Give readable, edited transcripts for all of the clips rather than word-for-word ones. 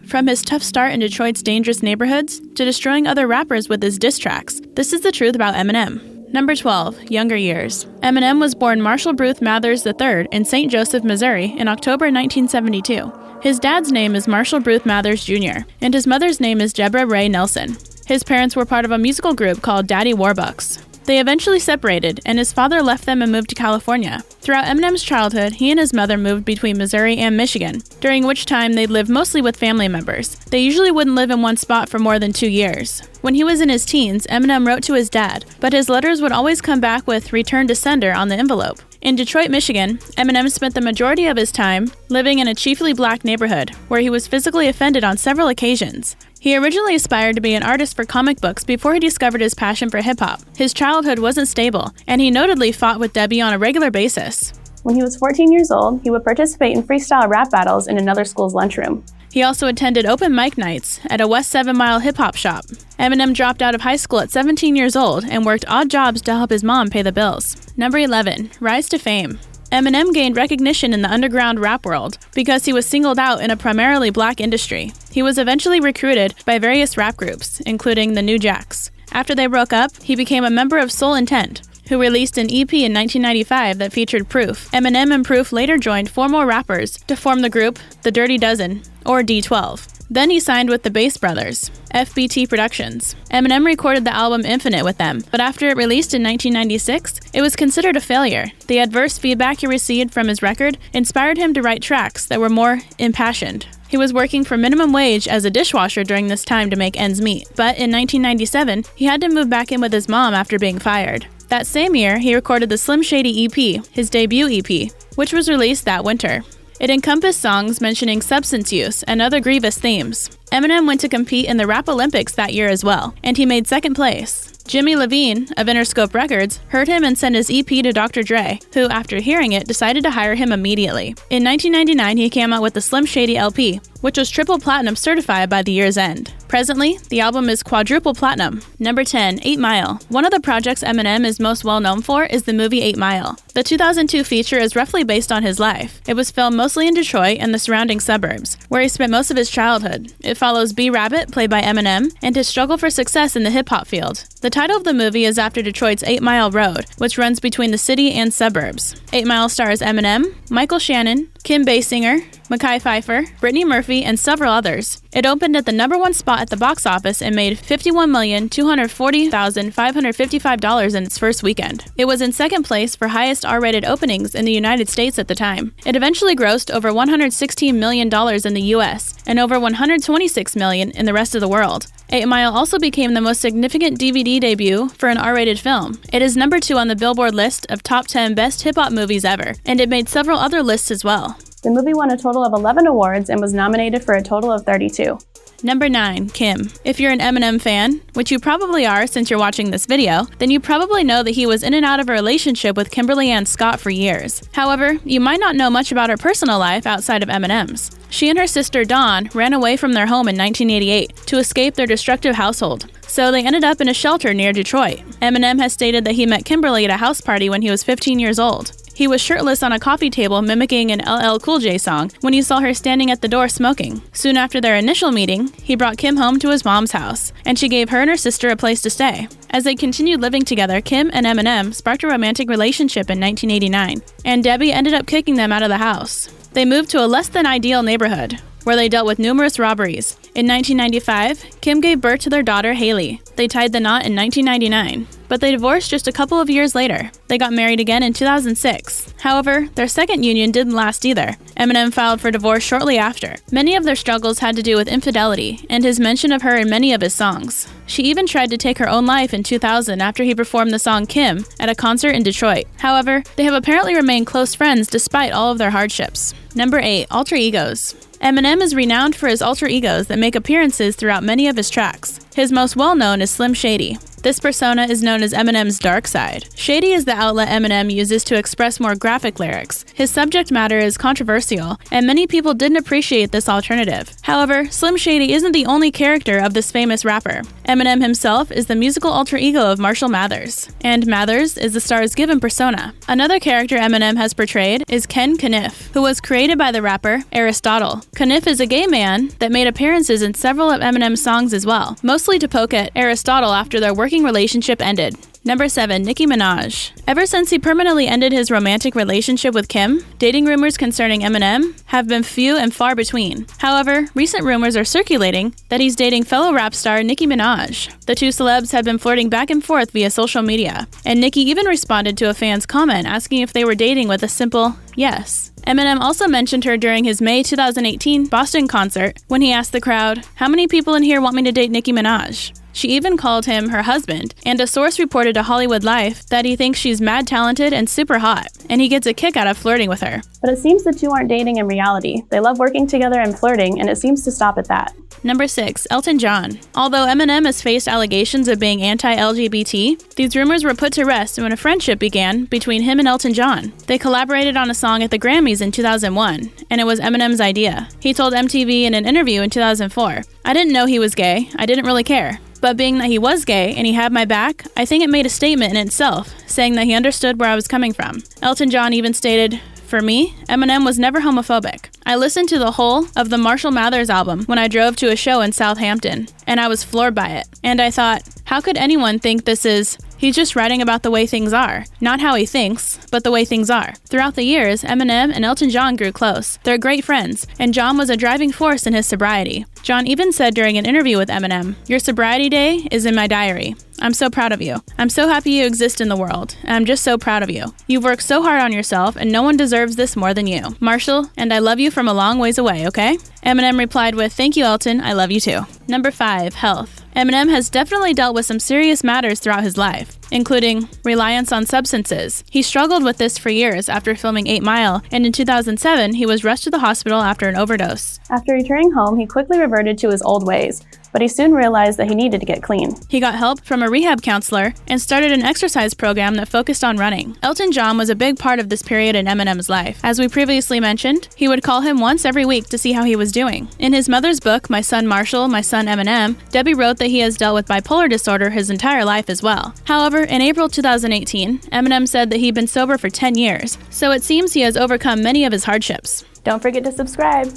from his tough start in Detroit's dangerous neighborhoods to destroying other rappers with his diss tracks. This is the truth about Eminem. Number 12. Younger years. Eminem was born Marshall Bruce Mathers III in St. Joseph, Missouri in October 1972. His dad's name is Marshall Bruce Mathers Jr., and his mother's name is Deborah Ray Nelson. His parents were part of a musical group called Daddy Warbucks. They eventually separated, and his father left them and moved to California. Throughout Eminem's childhood, he and his mother moved between Missouri and Michigan, during which time they'd live mostly with family members. They usually wouldn't live in one spot for more than 2 years. When he was in his teens, Eminem wrote to his dad, but his letters would always come back with "Return to sender" on the envelope. In Detroit, Michigan, Eminem spent the majority of his time living in a chiefly black neighborhood, where he was physically offended on several occasions. He originally aspired to be an artist for comic books before he discovered his passion for hip-hop. His childhood wasn't stable, and he notedly fought with Debbie on a regular basis. When he was 14 years old, he would participate in freestyle rap battles in another school's lunchroom. He also attended open mic nights at a West 7 Mile hip-hop shop. Eminem dropped out of high school at 17 years old and worked odd jobs to help his mom pay the bills. Number 11. Rise to fame. Eminem gained recognition in the underground rap world because he was singled out in a primarily black industry. He was eventually recruited by various rap groups, including the New Jacks. After they broke up, he became a member of Soul Intent, who released an EP in 1995 that featured Proof. Eminem and Proof later joined 4 more rappers to form the group The Dirty Dozen, or D12. Then he signed with the Bass Brothers, FBT Productions. Eminem recorded the album Infinite with them, but after it released in 1996, it was considered a failure. The adverse feedback he received from his record inspired him to write tracks that were more impassioned. He was working for minimum wage as a dishwasher during this time to make ends meet, but in 1997, he had to move back in with his mom after being fired. That same year, he recorded the Slim Shady EP, his debut EP, which was released that winter. It encompassed songs mentioning substance use and other grievous themes. Eminem went to compete in the Rap Olympics that year as well, and he made second place. Jimmy Levine of Interscope Records heard him and sent his EP to Dr. Dre, who, after hearing it, decided to hire him immediately. In 1999, he came out with the Slim Shady LP, which was triple platinum certified by the year's end. Presently, the album is quadruple platinum. Number 10, 8 Mile. One of the projects Eminem is most well known for is the movie 8 Mile. The 2002 feature is roughly based on his life. It was filmed mostly in Detroit and the surrounding suburbs, where he spent most of his childhood. It follows B-Rabbit, played by Eminem, and his struggle for success in the hip-hop field. The title of the movie is after Detroit's 8 Mile Road, which runs between the city and suburbs. 8 Mile stars Eminem, Michael Shannon, Kim Basinger, Mekhi Phifer, Brittany Murphy, and several others. It opened at the #1 spot at the box office and made $51,240,555 in its first weekend. It was in second place for highest R-rated openings in the United States at the time. It eventually grossed over $116 million in the US and over $126 million in the rest of the world. 8 Mile also became the most significant DVD debut for an R-rated film. It is number 2 on the Billboard list of top 10 best hip-hop movies ever, and it made several other lists as well. The movie won a total of 11 awards and was nominated for a total of 32. Number 9, Kim. If you're an Eminem fan, which you probably are since you're watching this video, then you probably know that he was in and out of a relationship with Kimberly Ann Scott for years. However, you might not know much about her personal life outside of Eminem's. She and her sister Dawn ran away from their home in 1988 to escape their destructive household, so they ended up in a shelter near Detroit. Eminem has stated that he met Kimberly at a house party when he was 15 years old. He was shirtless on a coffee table mimicking an LL Cool J song when he saw her standing at the door smoking. Soon after their initial meeting, he brought Kim home to his mom's house, and she gave her and her sister a place to stay. As they continued living together, Kim and Eminem sparked a romantic relationship in 1989, and Debbie ended up kicking them out of the house. They moved to a less-than-ideal neighborhood, where they dealt with numerous robberies. In 1995, Kim gave birth to their daughter, Haley. They tied the knot in 1999, but they divorced just a couple of years later. They got married again in 2006. However, their second union didn't last either. Eminem filed for divorce shortly after. Many of their struggles had to do with infidelity, and his mention of her in many of his songs. She even tried to take her own life in 2000 after he performed the song Kim at a concert in Detroit. However, they have apparently remained close friends despite all of their hardships. Number 8, alter egos. Eminem is renowned for his alter egos that make appearances throughout many of his tracks. His most well-known is Slim Shady. This persona is known as Eminem's dark side. Shady is the outlet Eminem uses to express more graphic lyrics. His subject matter is controversial, and many people didn't appreciate this alternative. However, Slim Shady isn't the only character of this famous rapper. Eminem himself is the musical alter ego of Marshall Mathers, and Mathers is the star's given persona. Another character Eminem has portrayed is Ken Kniff, who was created by the rapper Aristotle. Kniff is a gay man that made appearances in several of Eminem's songs as well, mostly to poke at Aristotle after their working relationship ended. Number 7. Nicki Minaj. Ever since he permanently ended his romantic relationship with Kim, dating rumors concerning Eminem have been few and far between. However, recent rumors are circulating that he's dating fellow rap star Nicki Minaj. The two celebs have been flirting back and forth via social media, and Nicki even responded to a fan's comment asking if they were dating with a simple yes. Eminem also mentioned her during his May 2018 Boston concert when he asked the crowd, "How many people in here want me to date Nicki Minaj?" She even called him her husband, and a source reported to Hollywood Life that he thinks she's mad talented and super hot, and he gets a kick out of flirting with her. But it seems the two aren't dating in reality. They love working together and flirting, and it seems to stop at that. Number 6. Elton John. Although Eminem has faced allegations of being anti-LGBT, these rumors were put to rest when a friendship began between him and Elton John. They collaborated on a song at the Grammys in 2001, and it was Eminem's idea. He told MTV in an interview in 2004, "I didn't know he was gay. I didn't really care. But being that he was gay and he had my back, I think it made a statement in itself, saying that he understood where I was coming from." Elton John even stated, "For me, Eminem was never homophobic. I listened to the whole of the Marshall Mathers album when I drove to a show in South Hampton, and I was floored by it. And I thought, how could anyone think this is... He's just writing about the way things are. Not how he thinks, but the way things are." Throughout the years, Eminem and Elton John grew close. They're great friends, and John was a driving force in his sobriety. John even said during an interview with Eminem, "Your sobriety day is in my diary. I'm so proud of you. I'm so happy you exist in the world, and I'm just so proud of you. You've worked so hard on yourself, and no one deserves this more than you. Marshall, and I love you from a long ways away, okay?" Eminem replied with, "Thank you, Elton. I love you too." Number 5. Health. Eminem has definitely dealt with some serious matters throughout his life, including reliance on substances. He struggled with this for years after filming 8 Mile, and in 2007, he was rushed to the hospital after an overdose. After returning home, he quickly reverted to his old ways, but he soon realized that he needed to get clean. He got help from a rehab counselor and started an exercise program that focused on running. Elton John was a big part of this period in Eminem's life. As we previously mentioned, he would call him once every week to see how he was doing. In his mother's book, My Son Marshall, My Son Eminem, Debbie wrote that he has dealt with bipolar disorder his entire life as well. However, in April 2018, Eminem said that he'd been sober for 10 years, so it seems he has overcome many of his hardships. Don't forget to subscribe.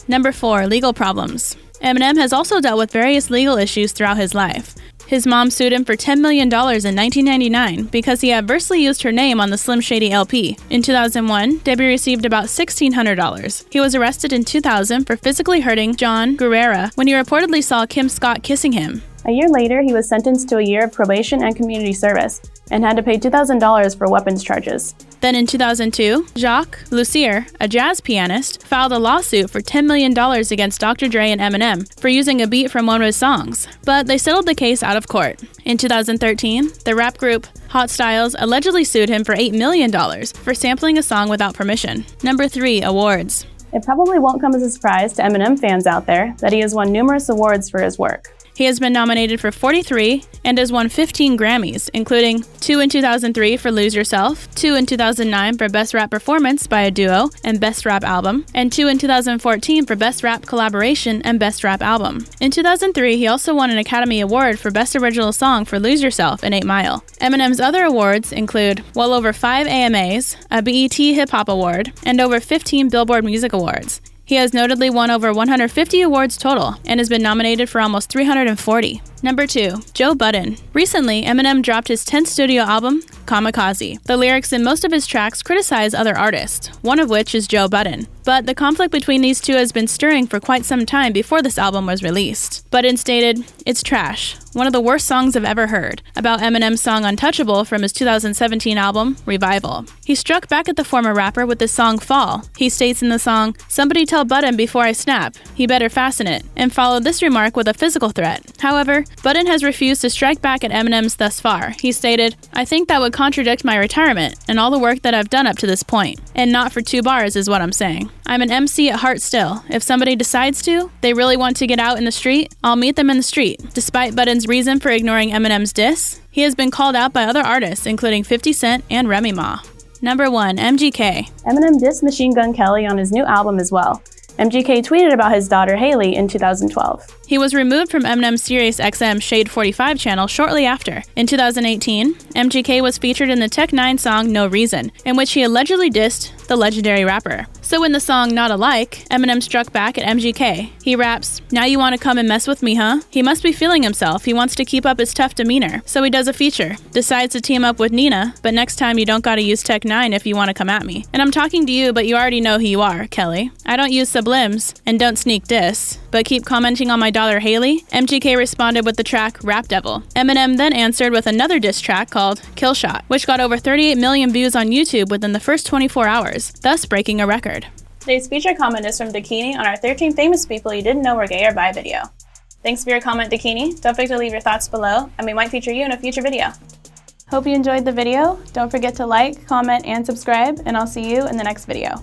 Number 4. Legal problems. Eminem has also dealt with various legal issues throughout his life. His mom sued him for $10 million in 1999 because he adversely used her name on the Slim Shady LP. In 2001, Debbie received about $1,600. He was arrested in 2000 for physically hurting John Guerrera when he reportedly saw Kim Scott kissing him. A year later, he was sentenced to a year of probation and community service, and had to pay $2,000 for weapons charges. Then in 2002, Jacques Lussier, a jazz pianist, filed a lawsuit for $10 million against Dr. Dre and Eminem for using a beat from one of his songs, but they settled the case out of court. In 2013, the rap group Hot Styles allegedly sued him for $8 million for sampling a song without permission. Number 3. Awards. It probably won't come as a surprise to Eminem fans out there that he has won numerous awards for his work. He has been nominated for 43 and has won 15 Grammys, including 2 in 2003 for Lose Yourself, 2 in 2009 for Best Rap Performance by a Duo and Best Rap Album, and 2 in 2014 for Best Rap Collaboration and Best Rap Album. In 2003, he also won an Academy Award for Best Original Song for Lose Yourself in 8 Mile. Eminem's other awards include well over 5 AMAs, a BET Hip Hop Award, and over 15 Billboard Music Awards. He has notably won over 150 awards total and has been nominated for almost 340. Number 2. Joe Budden. Recently, Eminem dropped his 10th studio album, Kamikaze. The lyrics in most of his tracks criticize other artists, one of which is Joe Budden. But the conflict between these two has been stirring for quite some time before this album was released. Budden stated, "It's trash. One of the worst songs I've ever heard," about Eminem's song Untouchable from his 2017 album, Revival. He struck back at the former rapper with the song Fall. He states in the song, "Somebody tell Budden before I snap. He better fasten it," and followed this remark with a physical threat. However, Budden has refused to strike back at Eminem's thus far. He stated, "I think that would contradict my retirement and all the work that I've done up to this point. And not for 2 bars is what I'm saying. I'm an MC at heart still. If somebody decides to, they really want to get out in the street, I'll meet them in the street." Despite Budden's his reason for ignoring Eminem's diss? He has been called out by other artists, including 50 Cent and Remy Ma. Number 1. MGK. Eminem dissed Machine Gun Kelly on his new album as well. MGK tweeted about his daughter Haley in 2012. He was removed from Eminem's SiriusXM Shade 45 channel shortly after. In 2018, MGK was featured in the Tech 9 song No Reason, in which he allegedly dissed the legendary rapper. So in the song Not Alike, Eminem struck back at MGK. He raps, "Now you want to come and mess with me, huh?" He must be feeling himself. He wants to keep up his tough demeanor. So he does a feature. Decides to team up with Nina, but next time you don't gotta use Tech 9 if you want to come at me. And I'm talking to you, but you already know who you are, Kelly. I don't use sublims and don't sneak diss, but keep commenting on my daughter Haley. MGK responded with the track Rap Devil. Eminem then answered with another diss track called Kill Shot, which got over 38 million views on YouTube within the first 24 hours, thus breaking a record. Today's featured comment is from Dakini on our 13 famous people you didn't know were gay or bi video. Thanks for your comment, Dakini. Don't forget to leave your thoughts below, and we might feature you in a future video. Hope you enjoyed the video. Don't forget to like, comment, and subscribe, and I'll see you in the next video.